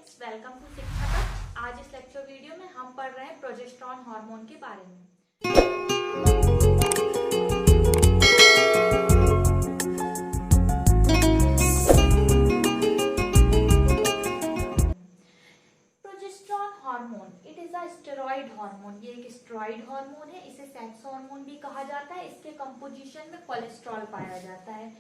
Friends, welcome to शिक्षा कक्ष। आज इस लेक्चर वीडियो में हम पढ़ रहे हैं प्रोजेस्टेरॉन हार्मोन के बारे में। Progesterone hormone it is a steroid hormone. ये एक स्टेरॉइड हार्मोन है। इसे सेक्स हार्मोन भी कहा जाता है। इसके कंपोजिशन में कोलेस्ट्रॉल पाया जाता है।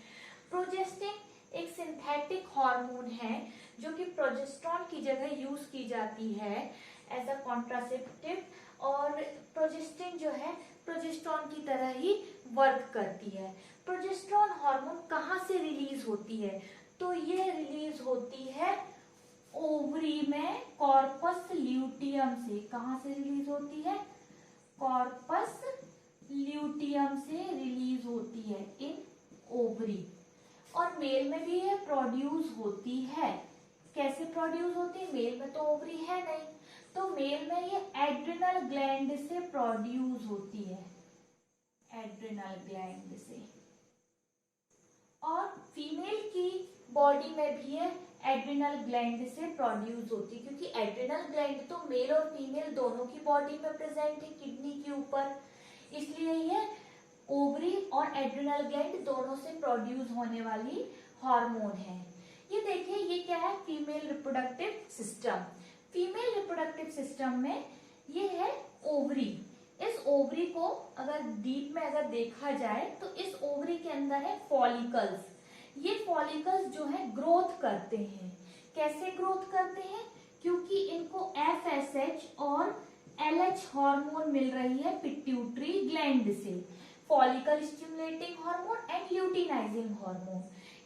प्रोजेस्टिन एक सिंथेटिक हार्मोन है जो कि प्रोजेस्टेरॉन की जगह यूज की जाती है एज अ कॉन्ट्रासेप्टिव, और प्रोजेस्टिन जो है प्रोजेस्टेरॉन की तरह ही वर्क करती है। प्रोजेस्टेरॉन हार्मोन कहाँ से रिलीज होती है? तो ये रिलीज होती है ओवरी में कॉर्पस ल्यूटियम से। कहाँ से रिलीज होती है? कॉर्पस ल्यूटियम से रिलीज होती है इन ओवरी। और मेल में भी ये प्रोड्यूस होती है। कैसे प्रोड्यूस होती है? मेल में तो ओवरी है नहीं, तो मेल में ये एड्रिनल ग्लैंड से प्रोड्यूस होती है, एड्रिनल ग्लैंड से। और फीमेल की बॉडी में भी ये एड्रिनल ग्लैंड से प्रोड्यूस होती है, क्योंकि एड्रिनल ग्लैंड तो मेल और फीमेल दोनों की बॉडी में प्रेजेंट है किडनी के ऊपर, इसलिए ये ओवरी और एड्रिनल ग्लैंड दोनों से प्रोड्यूस होने वाली हार्मोन है। ये देखिए, ये क्या है? Female reproductive system. Female reproductive system में ये है ओवरी। इस ओवरी को अगर डीप में अगर देखा जाए तो इस ओवरी के अंदर है फॉलिकल्स। ये फॉलिकल्स जो है ग्रोथ करते हैं। कैसे ग्रोथ करते हैं? क्योंकि इनको FSH और LH हार्मोन मिल रही है पिट्यूटरी ग्लैंड से, follicle stimulating hormone and luteinizing hormone.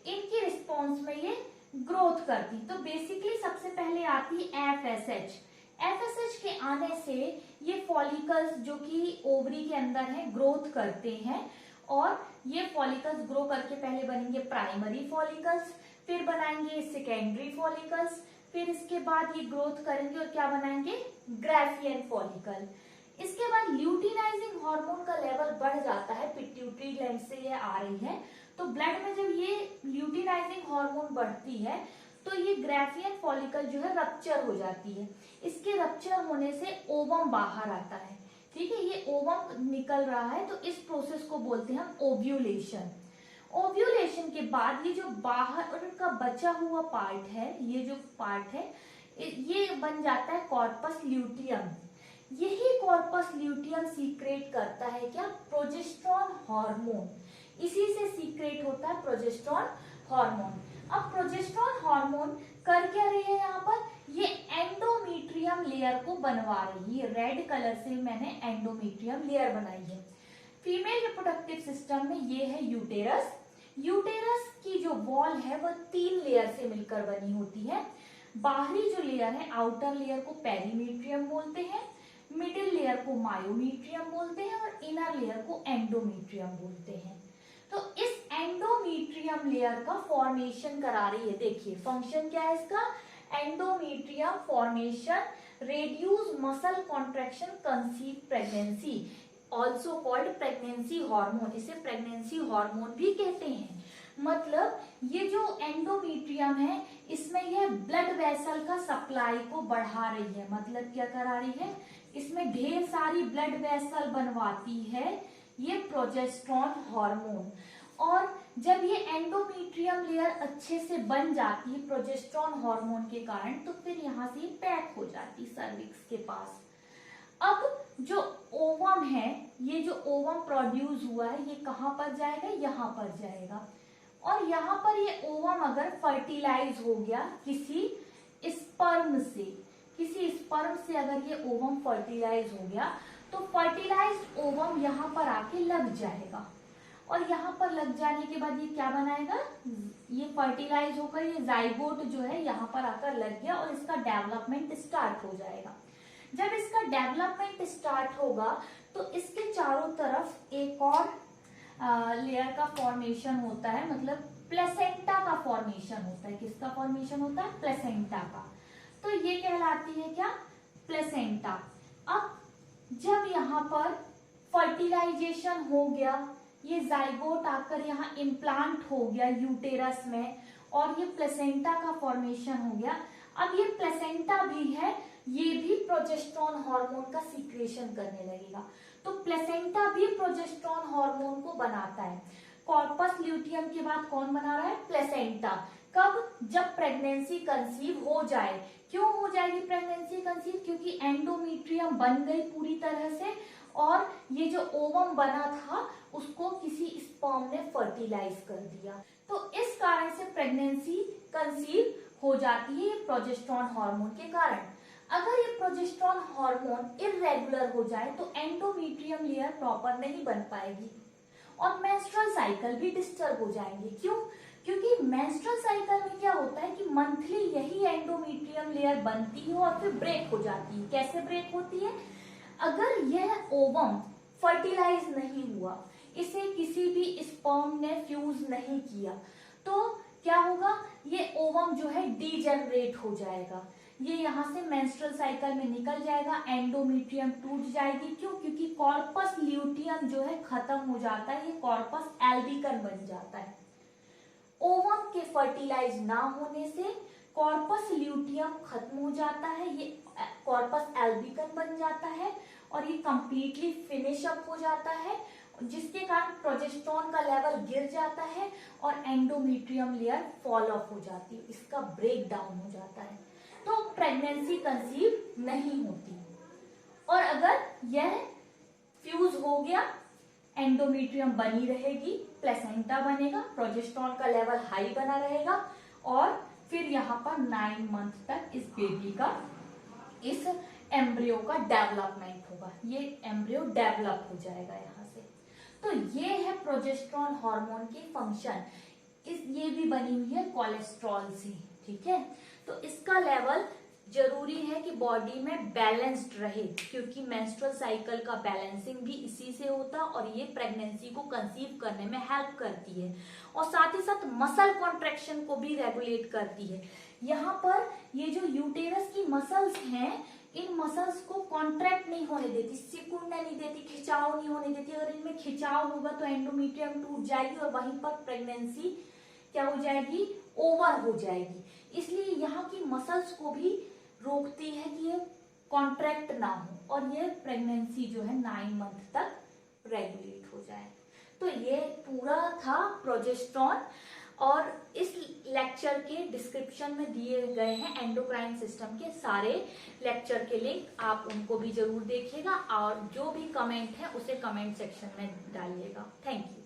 इनकी रिस्पॉन्स में ये ग्रोथ करती। तो बेसिकली सबसे पहले आती है FSH। FSH के आने से ये फॉलिकल्स जो कि ओवरी के अंदर है ग्रोथ करते हैं, और ये फॉलिकल्स ग्रो करके पहले बनेंगे प्राइमरी फॉलिकल्स, फिर बनाएंगे सेकेंडरी फॉलिकल्स, फिर इसके बाद ये ग्रोथ करेंगे और क्या बनाएंगे? Graafian follicle. इसके बाद ल्यूटिनाइजिंग हार्मोन का लेवल बढ़ जाता है, पिट्यूटरी ग्लैंड से ये आ रही है, तो ब्लड में जब ये ल्यूटिनाइजिंग हार्मोन बढ़ती है तो ये ग्राफियन फॉलिकल जो है रप्चर हो जाती है। इसके रप्चर होने से ओवम बाहर आता है। ठीक है, ये ओवम निकल रहा है, तो इस प्रोसेस को बोलते हैं हम ओव्यूलेशन। ओव्यूलेशन के बाद ये जो बाहर उनका बचा हुआ पार्ट है, ये जो पार्ट है ये बन जाता है कॉर्पस ल्यूटियम। यही कॉर्पस ल्यूटियम सीक्रेट करता है क्या? Progesterone hormone. इसी से सीक्रेट होता है प्रोजेस्टेरॉन हार्मोन। अब प्रोजेस्टेरॉन हार्मोन कर क्या रही है यहाँ पर? ये एंडोमेट्रियम लेयर को बनवा रही है। रेड कलर से मैंने एंडोमेट्रियम लेयर बनाई है। फीमेल रिप्रोडक्टिव सिस्टम में ये है यूटेरस। यूटेरस की जो वॉल है वह 3 लेयर से मिलकर बनी होती है। बाहरी जो लेयर है, आउटर लेयर को पेरीमेट्रियम बोलते हैं, मिडिल लेयर को मायोमेट्रियम बोलते हैं, और इनर लेयर को एंडोमेट्रियम बोलते हैं। तो इस एंडोमेट्रियम लेयर का फॉर्मेशन करा रही है। देखिए फंक्शन क्या है इसका? Endometrium formation, reduce muscle contraction, conceive pregnancy, also called pregnancy hormone. इसे प्रेगनेंसी हार्मोन भी कहते हैं। मतलब ये जो एंडोमेट्रियम है इसमें यह ब्लड वेसल का सप्लाई को बढ़ा रही है। मतलब क्या करा रही है? इसमें ढेर सारी ब्लड वेसल बनवाती है ये प्रोजेस्टेरॉन हार्मोन। और जब ये एंडोमेट्रियम लेयर अच्छे से बन जाती है प्रोजेस्टेरॉन हार्मोन के कारण, तो फिर यहाँ से पैक हो जाती सर्विक्स के पास। अब जो ओवम है, ये जो ओवम प्रोड्यूस हुआ है ये कहाँ पर जाएगा? यहाँ पर जाएगा। और यहाँ पर ये ओवम अगर फर्टिलाइज हो गया किसी स्पर्म से, किसी स्पर्म से अगर ये ओवम फर्टिलाइज हो गया, तो फर्टिलाइज्ड ओवम यहाँ पर आके लग जाएगा। और यहाँ पर लग जाने के बाद ये क्या बनाएगा? ये फर्टिलाइज होकर ये जाइगोट जो है यहाँ पर आकर लग गया और इसका डेवलपमेंट स्टार्ट हो जाएगा। जब इसका डेवलपमेंट स्टार्ट होगा तो इसके चारों तरफ एक और लेयर का फॉर्मेशन होता है, मतलब प्लेसेंटा का फॉर्मेशन होता है। किसका फॉर्मेशन होता है? प्लेसेंटा का। तो ये कहलाती है क्या? प्लेसेंटा। अब जब यहाँ पर फर्टिलाइजेशन हो गया, ये जाइगोट आकर यहाँ इम्प्लांट हो गया यूटेरस में, और ये प्लेसेंटा का फॉर्मेशन हो गया। अब ये प्लेसेंटा भी है, ये भी प्रोजेस्टेरोन हार्मोन का सीक्रेशन करने लगेगा। तो प्लेसेंटा भी प्रोजेस्टेरोन हार्मोन को बनाता है। कॉर्पस ल्यूटियम के बाद कौन बना रहा है? प्लेसेंटा। कब? जब प्रेगनेंसी कंसीव हो जाए। क्यों हो जाएगी प्रेगनेंसी कंसीव? क्योंकि एंडोमेट्रियम बन गई पूरी तरह से और ये जो ओवम बना था उसको किसी स्पर्म ने फर्टिलाइज कर दिया। तो इस कारण से प्रेगनेंसी कंसीव हो जाती है, ये प्रोजेस्टेरोन हार्मोन के कारण। अगर ये प्रोजेस्टेरोन हार्मोन इरेगुलर हो जाए तो एंडोमेट्रियम लेयर प्रॉपर नहीं बन पाएगी और मेंस्ट्रुअल साइकिल भी डिस्टर्ब हो जाएंगे। क्यों? क्योंकि मेंस्ट्रुअल साइकिल में क्या होता है कि मंथली यही एंडोमेट्रियम लेयर बनती है और फिर ब्रेक हो जाती है। कैसे ब्रेक होती है? अगर यह ओवम फर्टिलाइज नहीं हुआ, इसे किसी भी स्पर्म ने फ्यूज नहीं किया, तो क्या होगा? ये ओवम जो है डीजेनरेट हो जाएगा, ये यहाँ से मेंस्ट्रुअल साइकिल में निकल जाएगा, एंडोमेट्रियम टूट जाएगी। क्यों? क्योंकि कॉर्पस ल्यूटियम जो है खत्म हो जाता है, ये कॉर्पस एल्बिकन बन जाता है। ओवम के फर्टिलाइज ना होने से कॉर्पस ल्यूटियम खत्म हो जाता है, ये कॉर्पस एल्बिकन बन जाता है और ये कंप्लीटली फिनिश अप हो जाता है, जिसके कारण प्रोजेस्टेरोन का लेवल गिर जाता है और एंडोमेट्रियम लेयर फॉल ऑफ हो जाती है, इसका ब्रेक डाउन हो जाता है, तो प्रेगनेंसी कंसीव नहीं होती। और अगर यह फ्यूज हो गया, एंडोमेट्रियम बनी रहेगी, प्लेसेंटा बनेगा, प्रोजेस्टेरोन का लेवल हाई बना रहेगा और फिर यहाँ पर 9 मंथ तक इस बेबी का, इस एम्ब्रियो का डेवलपमेंट होगा, ये एम्ब्रियो डेवलप हो जाएगा यहाँ से। तो ये है प्रोजेस्टेरोन हार्मोन की फंक्शन। ये भी बनी हुई है कोलेस्ट्रॉल से, ठीक है। तो इसका लेवल जरूरी है कि बॉडी में बैलेंस्ड रहे, क्योंकि मेंस्ट्रुअल साइकिल का बैलेंसिंग भी इसी से होता है और ये प्रेगनेंसी को कंसीव करने में हेल्प करती है और साथ ही साथ मसल कॉन्ट्रैक्शन को भी रेगुलेट करती है। यहाँ पर ये जो यूटेरस की मसल्स हैं, इन मसल्स को कॉन्ट्रैक्ट नहीं होने देती, सिकुड़ने नहीं देती, खिंचाव नहीं होने देती। अगर इनमें खिंचाव होगा तो एंडोमेट्रियम टूट जाएगी और वहीं पर प्रेगनेंसी क्या हो जाएगी? ओवर हो जाएगी। इसलिए यहाँ की मसल्स को भी रोकती है कि ये कॉन्ट्रैक्ट ना हो और ये प्रेगनेंसी जो है 9 मंथ तक रेगुलेट हो जाए। तो ये पूरा था प्रोजेस्टेरोन और इस लेक्चर के डिस्क्रिप्शन में दिए गए हैं एंडोक्राइन सिस्टम के सारे लेक्चर के लिंक, आप उनको भी जरूर देखिएगा और जो भी कमेंट है उसे कमेंट सेक्शन में डालिएगा। Thank you.